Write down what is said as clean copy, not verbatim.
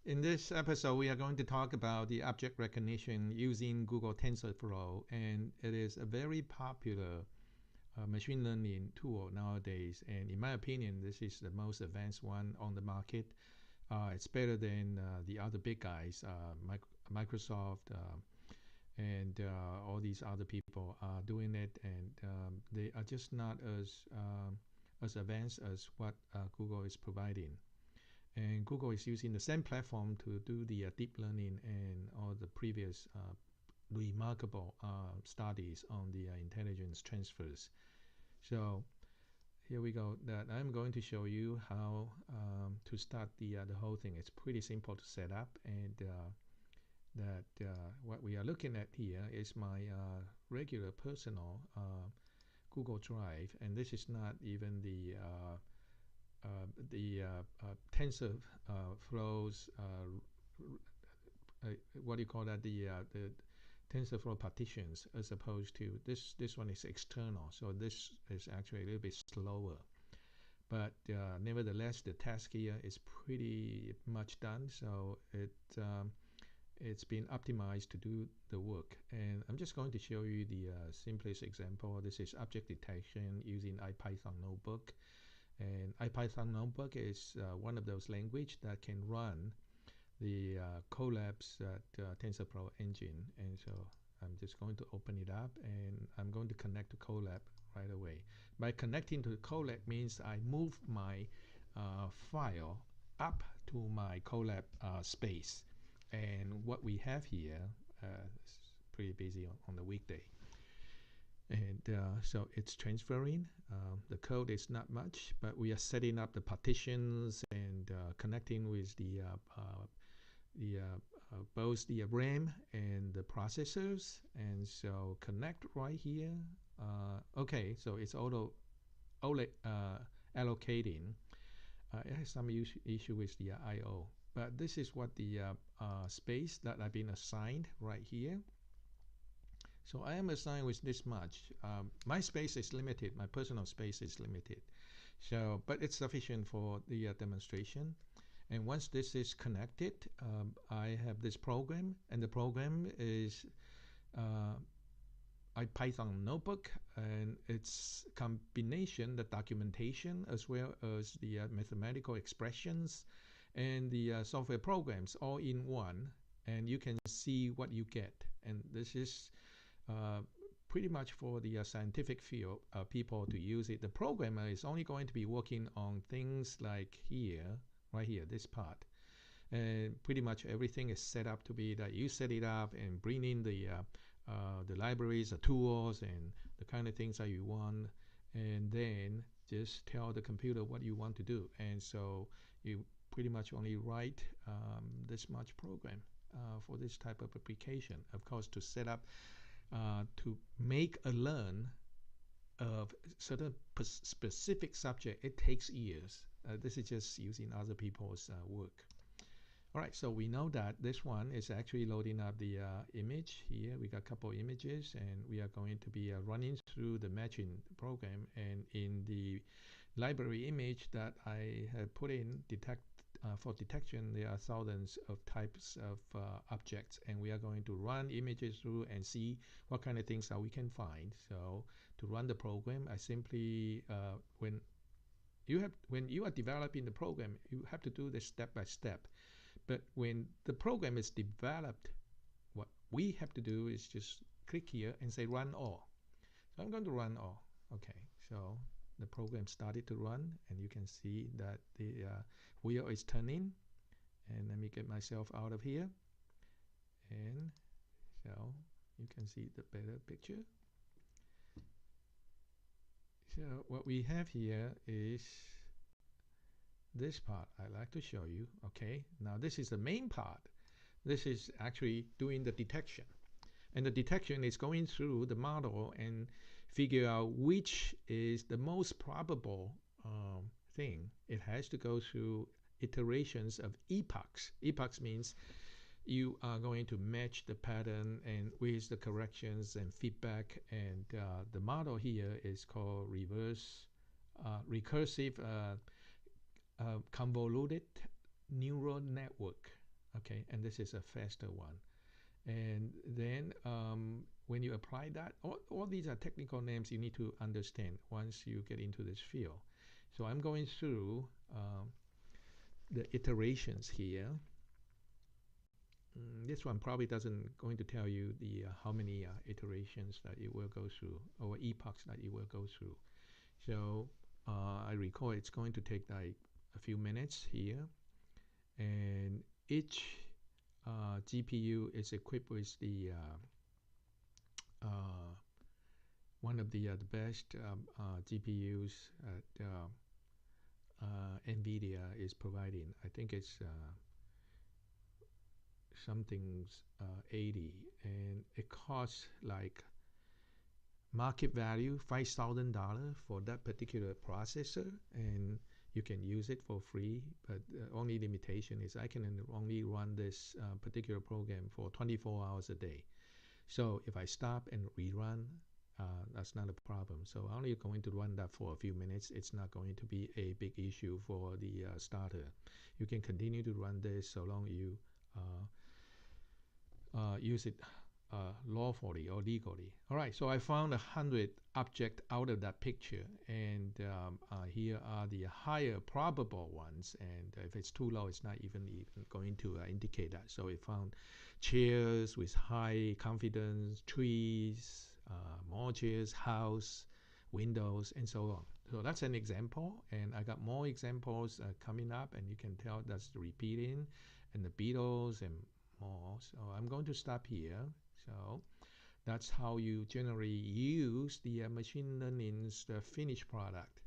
In this episode, we are going to talk about the object recognition using Google TensorFlow, and it is a very popular machine learning tool nowadays. And in my opinion, this is the most advanced one on the market. It's better than the other big guys, Microsoft, and all these other people are doing it, and they are just not as advanced as what Google is providing. And Google is using the same platform to do the deep learning and all the previous remarkable studies on the intelligence transfers. So here we go. That I'm going to show you how to start the whole thing. It's pretty simple to set up, and what we are looking at here is my regular personal Google Drive, and this is not even the TensorFlow's what do you call that, the TensorFlow partitions, as opposed to this one is external, so this is actually a little bit slower, but nevertheless the task here is pretty much done, so it's been optimized to do the work. And I'm just going to show you the simplest example. This is object detection using Ipython notebook. And Ipython notebook is one of those languages that can run the Colab's TensorFlow engine. And so I'm just going to open it up, and I'm going to connect to Colab right away. By connecting to Colab means I move my file up to my Colab space. And what we have here is pretty busy on the weekday. And so it's transferring. The code is not much, but we are setting up the partitions and connecting with both the RAM and the processors. And so connect right here. Okay, so it's auto allocating. It has some issue with the I/O, but this is what the space that I've been assigned right here. So I am assigned with this much. My space is limited. My personal space is limited. So, but it's sufficient for the demonstration. And once this is connected, I have this program, and the program is Ipython notebook, and its combination, the documentation, as well as the mathematical expressions and the software programs all in one, and you can see what you get. And this is pretty much for the scientific field people to use it. The programmer is only going to be working on things like here, right here, this part. And pretty much everything is set up to be that you set it up and bring in the libraries, the tools, and the kind of things that you want, and then just tell the computer what you want to do. And so you pretty much only write this much program for this type of application. Of course, to set up to make a learn of certain specific subject, it takes years. This is just using other people's work. All right, so we know that this one is actually loading up the image here. We got a couple images, and we are going to be running through the matching program. And in the library image that I have put in for detection, there are thousands of types of objects, and we are going to run images through and see what kind of things that we can find. So to run the program, I simply when you are developing the program, you have to do this step by step. But when the program is developed, what we have to do is just click here and say run all. So I'm going to run all. Okay, so the program started to run, and you can see that the wheel is turning. And let me get myself out of here, and so you can see the better picture. So what we have here is this part I like to show you. Okay, now this is the main part. This is actually doing the detection, and the detection is going through the model and figure out which is the most probable thing. It has to go through iterations of epochs. Epochs means you are going to match the pattern and with the corrections and feedback, and the model here is called recursive convoluted neural network. Okay, and this is a faster one. And then when you apply that, all these are technical names you need to understand once you get into this field. So I'm going through the iterations here. This one probably doesn't going to tell you the how many iterations that it will go through or epochs that it will go through. So I recall it's going to take like a few minutes here, and each GPU is equipped with the one of the best GPUs that NVIDIA is providing. I think it's something's 80, and it costs like market value $5,000 for that particular processor, and you can use it for free. But the only limitation is I can only run this particular program for 24 hours a day. So if I stop and rerun, that's not a problem. So I'm only going to run that for a few minutes. It's not going to be a big issue for the starter. You can continue to run this so long you use it lawfully or legally. All right, so I found 100 objects out of that picture, and here are the higher probable ones. And if it's too low, it's not even going to indicate that. So it found chairs with high confidence, trees, more chairs, house, windows, and so on. So that's an example, and I got more examples coming up, and you can tell that's repeating, and the Beatles and more. So I'm going to stop here. So that's how you generally use the machine learning's finished product.